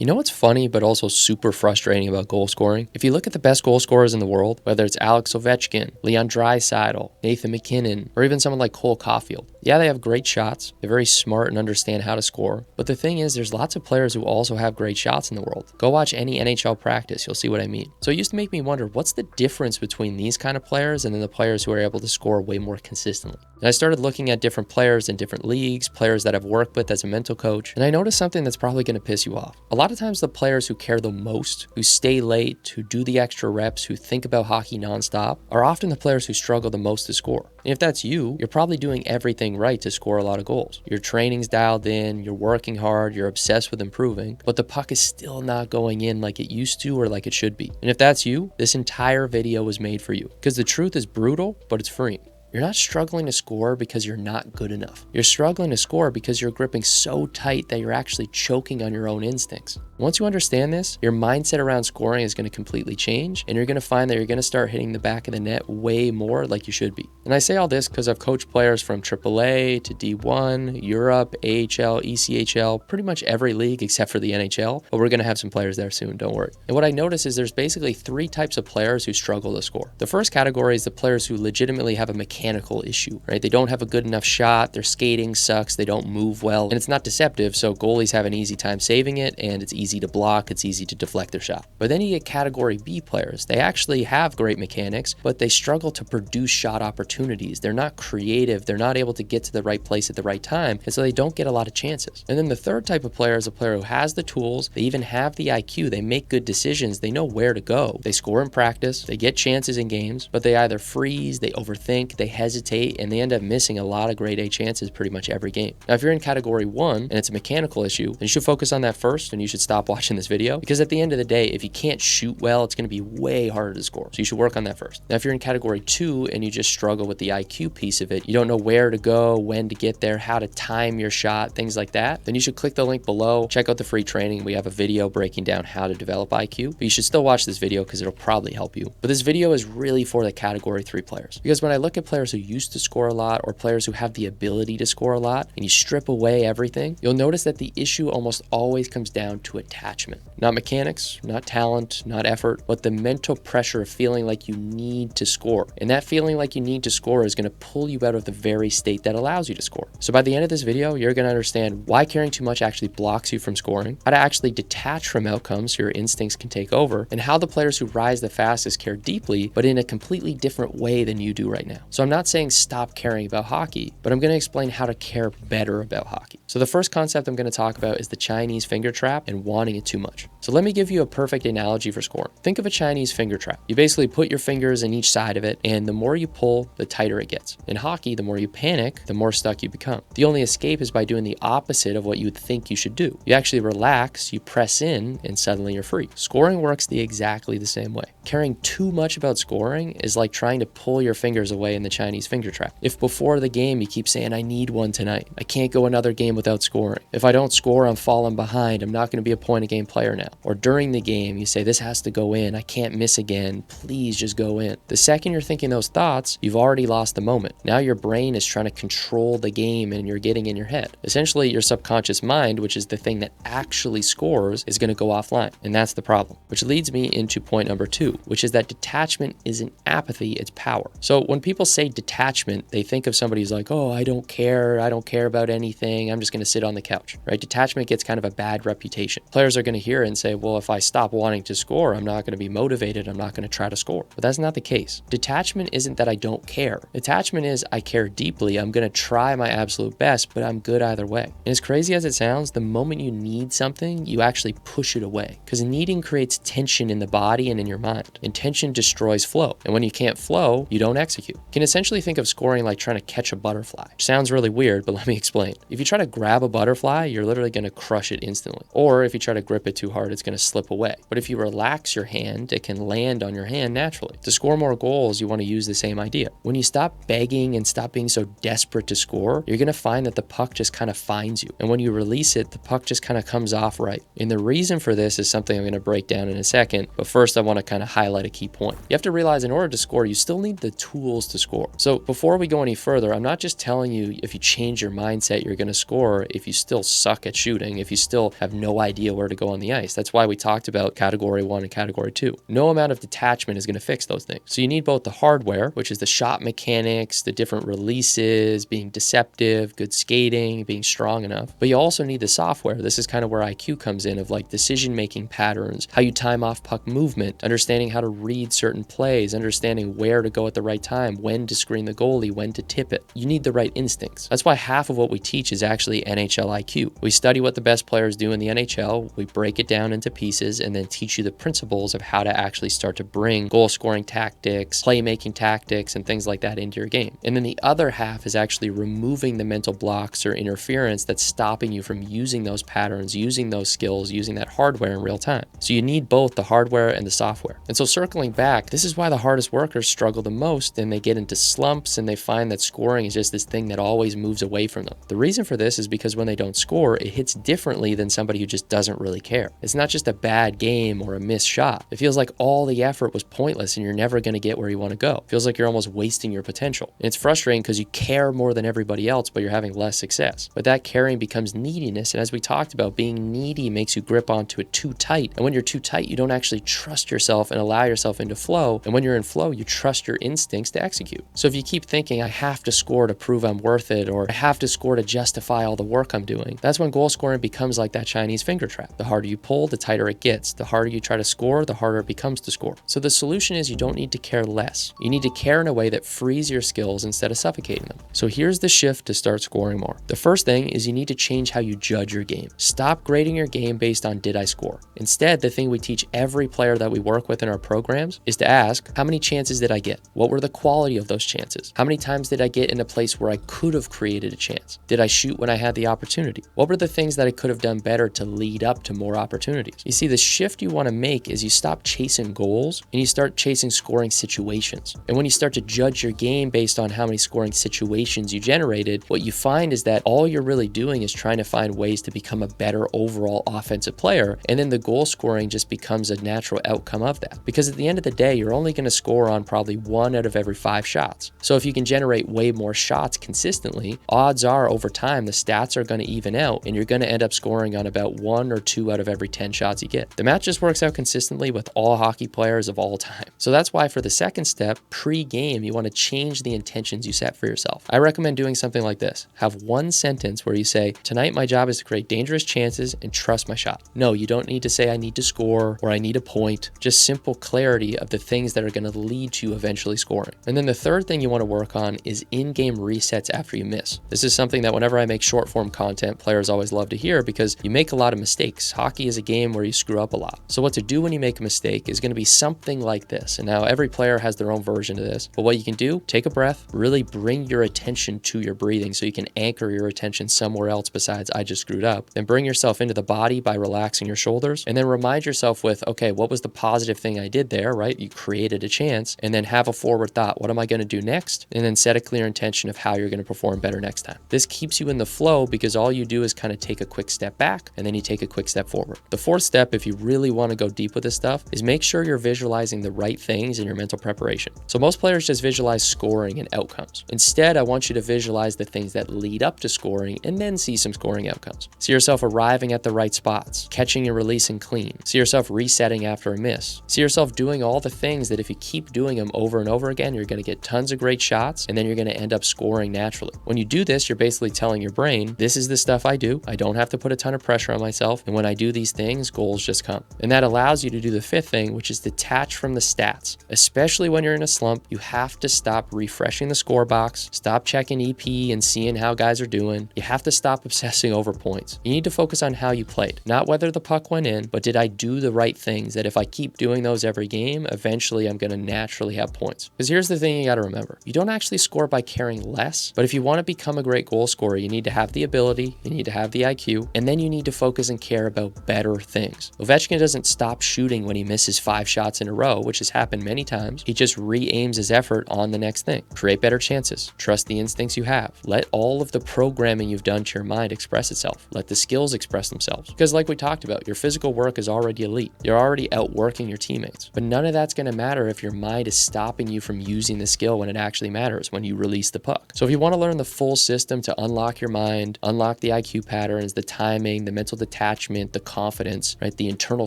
You know what's funny but also super frustrating about goal scoring? If you look at the best goal scorers in the world, whether it's Alex Ovechkin, Leon Draisaitl, Nathan McKinnon, or even someone like Cole Caulfield, yeah, they have great shots, they're very smart and understand how to score, but the thing is there's lots of players who also have great shots in the world. Go watch any NHL practice, you'll see what I mean. So it used to make me wonder, what's the difference between these kind of players and then the players who are able to score way more consistently? And I started looking at different players in different leagues, players that I've worked with as a mental coach, and I noticed something that's probably going to piss you off. A lot of times the players who care the most, who stay late, who do the extra reps, who think about hockey nonstop, are often the players who struggle the most to score. And if that's you, you're probably doing everything right to score a lot of goals. Your training's dialed in, you're working hard, you're obsessed with improving, but the puck is still not going in like it used to or like it should be. And if that's you, this entire video was made for you, because the truth is brutal, but it's freeing. You're not struggling to score because you're not good enough. You're struggling to score because you're gripping so tight that you're actually choking on your own instincts. Once you understand this, your mindset around scoring is going to completely change, and you're going to find that you're going to start hitting the back of the net way more like you should be. And I say all this because I've coached players from AAA to D1, Europe, AHL, ECHL, pretty much every league except for the NHL, but we're going to have some players there soon, don't worry. And what I notice is there's basically three types of players who struggle to score. The first category is the players who legitimately have a mechanical issue, right? They don't have a good enough shot, their skating sucks, they don't move well, and it's not deceptive, so goalies have an easy time saving it, and it's easy to block, it's easy to deflect their shot. But then you get category B players. They actually have great mechanics, but they struggle to produce shot opportunities. They're not creative, they're not able to get to the right place at the right time, and so they don't get a lot of chances. And then the third type of player is a player who has the tools, they even have the IQ, they make good decisions, they know where to go. They score in practice, they get chances in games, but they either freeze, they overthink, they hesitate, and they end up missing a lot of grade A chances pretty much every game. Now, if you're in category 1 and it's a mechanical issue, then you should focus on that first and you should stop watching this video, because at the end of the day, if you can't shoot well, it's going to be way harder to score. So you should work on that first. Now, if you're in category 2 and you just struggle with the IQ piece of it, you don't know where to go, when to get there, how to time your shot, things like that, then you should click the link below, check out the free training. We have a video breaking down how to develop IQ, but you should still watch this video because it'll probably help you. But this video is really for the category 3 players, because when I look at players who used to score a lot or players who have the ability to score a lot and you strip away everything, you'll notice that the issue almost always comes down to attachment. Not mechanics, not talent, not effort, but the mental pressure of feeling like you need to score. And that feeling like you need to score is going to pull you out of the very state that allows you to score. So by the end of this video, you're going to understand why caring too much actually blocks you from scoring, how to actually detach from outcomes so your instincts can take over, and how the players who rise the fastest care deeply, but in a completely different way than you do right now. So I'm not saying stop caring about hockey, but I'm going to explain how to care better about hockey. So the first concept I'm going to talk about is the Chinese finger trap and wanting it too much. So let me give you a perfect analogy for scoring. Think of a Chinese finger trap. You basically put your fingers in each side of it, and the more you pull, the tighter it gets. In hockey, the more you panic, the more stuck you become. The only escape is by doing the opposite of what you would think you should do. You actually relax, you press in, and suddenly you're free. Scoring works exactly the same way. Caring too much about scoring is like trying to pull your fingers away in the Chinese finger trap. If before the game you keep saying, I need one tonight, I can't go another game without scoring. If I don't score, I'm falling behind, I'm not going to be a point of game player now. Or during the game, you say, this has to go in, I can't miss again, please just go in. The second you're thinking those thoughts, you've already lost the moment. Now your brain is trying to control the game and you're getting in your head. Essentially, your subconscious mind, which is the thing that actually scores, is going to go offline. And that's the problem. Which leads me into point number 2, which is that detachment isn't apathy, it's power. So when people say detachment, they think of somebody who's like, oh, I don't care about anything, I'm just going to sit on the couch, right? Detachment gets kind of a bad reputation. Players are going to hear it and say, well, if I stop wanting to score, I'm not going to be motivated, I'm not going to try to score. But that's not the case. Detachment isn't that I don't care. Detachment is I care deeply, I'm going to try my absolute best, but I'm good either way. And as crazy as it sounds, the moment you need something, you actually push it away, because needing creates tension in the body and in your mind, and tension destroys flow. And when you can't flow, you don't execute. You can essentially think of scoring like trying to catch a butterfly. Which sounds really weird, but let me explain. If you try to grab a butterfly, you're literally going to crush it instantly. Or if you try to grip it too hard, guard, it's going to slip away. But if you relax your hand, it can land on your hand naturally. To score more goals, you want to use the same idea. When you stop begging and stop being so desperate to score, you're going to find that the puck just kind of finds you. And when you release it, the puck just kind of comes off right. And the reason for this is something I'm going to break down in a second. But first, I want to kind of highlight a key point. You have to realize in order to score, you still need the tools to score. So before we go any further, I'm not just telling you if you change your mindset, you're going to score if you still suck at shooting, if you still have no idea where to go on the ice. That's why we talked about category 1 and category 2. No amount of detachment is going to fix those things. So you need both the hardware, which is the shot mechanics, the different releases, being deceptive, good skating, being strong enough. But you also need the software. This is kind of where IQ comes in, of like decision-making patterns, how you time off puck movement, understanding how to read certain plays, understanding where to go at the right time, when to screen the goalie, when to tip it. You need the right instincts. That's why half of what we teach is actually NHL IQ. We study what the best players do in the NHL, we break it down into pieces, and then teach you the principles of how to actually start to bring goal scoring tactics, playmaking tactics, and things like that into your game. And then the other half is actually removing the mental blocks or interference that's stopping you from using those patterns, using those skills, using that hardware in real time. So you need both the hardware and the software. And so circling back, this is why the hardest workers struggle the most, and they get into slumps and they find that scoring is just this thing that always moves away from them. The reason for this is because when they don't score, it hits differently than somebody who just doesn't really care. It's not just a bad game or a missed shot. It feels like all the effort was pointless and you're never going to get where you want to go. It feels like you're almost wasting your potential. And it's frustrating because you care more than everybody else, but you're having less success. But that caring becomes neediness. And as we talked about, being needy makes you grip onto it too tight. And when you're too tight, you don't actually trust yourself and allow yourself into flow. And when you're in flow, you trust your instincts to execute. So if you keep thinking, I have to score to prove I'm worth it, or I have to score to justify all the work I'm doing, that's when goal scoring becomes like that Chinese finger trap. The harder you pull, the tighter it gets. The harder you try to score, the harder it becomes to score. So the solution is you don't need to care less. You need to care in a way that frees your skills instead of suffocating them. So here's the shift to start scoring more. The first thing is you need to change how you judge your game. Stop grading your game based on did I score. Instead, the thing we teach every player that we work with in our programs is to ask, how many chances did I get? What were the quality of those chances? How many times did I get in a place where I could have created a chance? Did I shoot when I had the opportunity? What were the things that I could have done better to lead up to more opportunities? You see, the shift you want to make is you stop chasing goals and you start chasing scoring situations. And when you start to judge your game based on how many scoring situations you generated, what you find is that all you're really doing is trying to find ways to become a better overall offensive player. And then the goal scoring just becomes a natural outcome of that. Because at the end of the day, you're only going to score on probably 1 out of every 5 shots. So if you can generate way more shots consistently, odds are over time, the stats are going to even out and you're going to end up scoring on about 1 or 2 out of every 10 shots you get. The math just works out consistently with all hockey players of all time. So that's why for the second step, pre-game, you want to change the intentions you set for yourself. I recommend doing something like this. Have one sentence where you say, tonight my job is to create dangerous chances and trust my shot. No, you don't need to say I need to score or I need a point. Just simple clarity of the things that are going to lead to eventually scoring. And then the third thing you want to work on is in-game resets after you miss. This is something that whenever I make short form content, players always love to hear because you make a lot of mistakes. Hockey is a game where you screw up a lot. So what to do when you make a mistake is going to be something like this. And now every player has their own version of this, but what you can do, take a breath, really bring your attention to your breathing so you can anchor your attention somewhere else besides I just screwed up. Then bring yourself into the body by relaxing your shoulders and then remind yourself with, okay, what was the positive thing I did there, right? You created a chance, and then have a forward thought. What am I going to do next? And then set a clear intention of how you're going to perform better next time. This keeps you in the flow because all you do is kind of take a quick step back and then you take a quick step forward. The fourth step, if you really want to go deep with this stuff, is make sure you're visualizing the right things in your mental preparation. So most players just visualize scoring and outcomes. Instead, I want you to visualize the things that lead up to scoring and then see some scoring outcomes. See yourself arriving at the right spots, catching and releasing clean. See yourself resetting after a miss. See yourself doing all the things that if you keep doing them over and over again, you're going to get tons of great shots and then you're going to end up scoring naturally. When you do this, you're basically telling your brain, this is the stuff I do. I don't have to put a ton of pressure on myself. And when I do these things, goals just come. And that allows you to do the fifth thing, which is detach from the stats. Especially when you're in a slump, you have to stop refreshing the score box, stop checking EP and seeing how guys are doing. You have to stop obsessing over points. You need to focus on how you played, not whether the puck went in, but did I do the right things that if I keep doing those every game, eventually I'm going to naturally have points. Because here's the thing you got to remember. You don't actually score by caring less, but if you want to become a great goal scorer, you need to have the ability, you need to have the IQ, and then you need to focus and care about better more things. Ovechkin doesn't stop shooting when he misses 5 shots in a row, which has happened many times. He just re-aims his effort on the next thing. Create better chances. Trust the instincts you have. Let all of the programming you've done to your mind express itself. Let the skills express themselves. Because like we talked about, your physical work is already elite. You're already outworking your teammates. But none of that's going to matter if your mind is stopping you from using the skill when it actually matters, when you release the puck. So if you want to learn the full system to unlock your mind, unlock the IQ patterns, the timing, the mental detachment, the confidence, right? The internal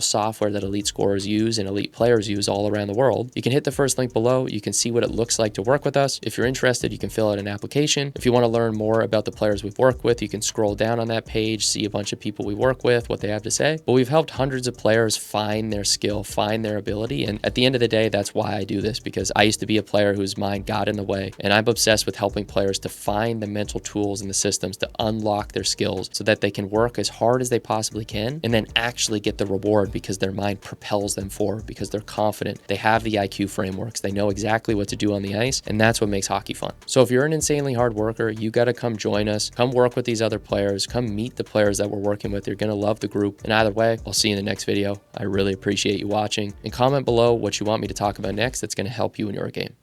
software that elite scorers use and elite players use all around the world, you can hit the first link below. You can see what it looks like to work with us. If you're interested, you can fill out an application. If you want to learn more about the players we've worked with, you can scroll down on that page, see a bunch of people we work with, what they have to say. But we've helped hundreds of players find their skill, find their ability. And at the end of the day, that's why I do this, because I used to be a player whose mind got in the way. And I'm obsessed with helping players to find the mental tools and the systems to unlock their skills so that they can work as hard as they possibly can and then actually get the reward because their mind propels them forward, because they're confident. They have the IQ frameworks. They know exactly what to do on the ice. And that's what makes hockey fun. So if you're an insanely hard worker, you got to come join us. Come work with these other players. Come meet the players that we're working with. You're going to love the group. And either way, I'll see you in the next video. I really appreciate you watching. And comment below what you want me to talk about next that's going to help you in your game.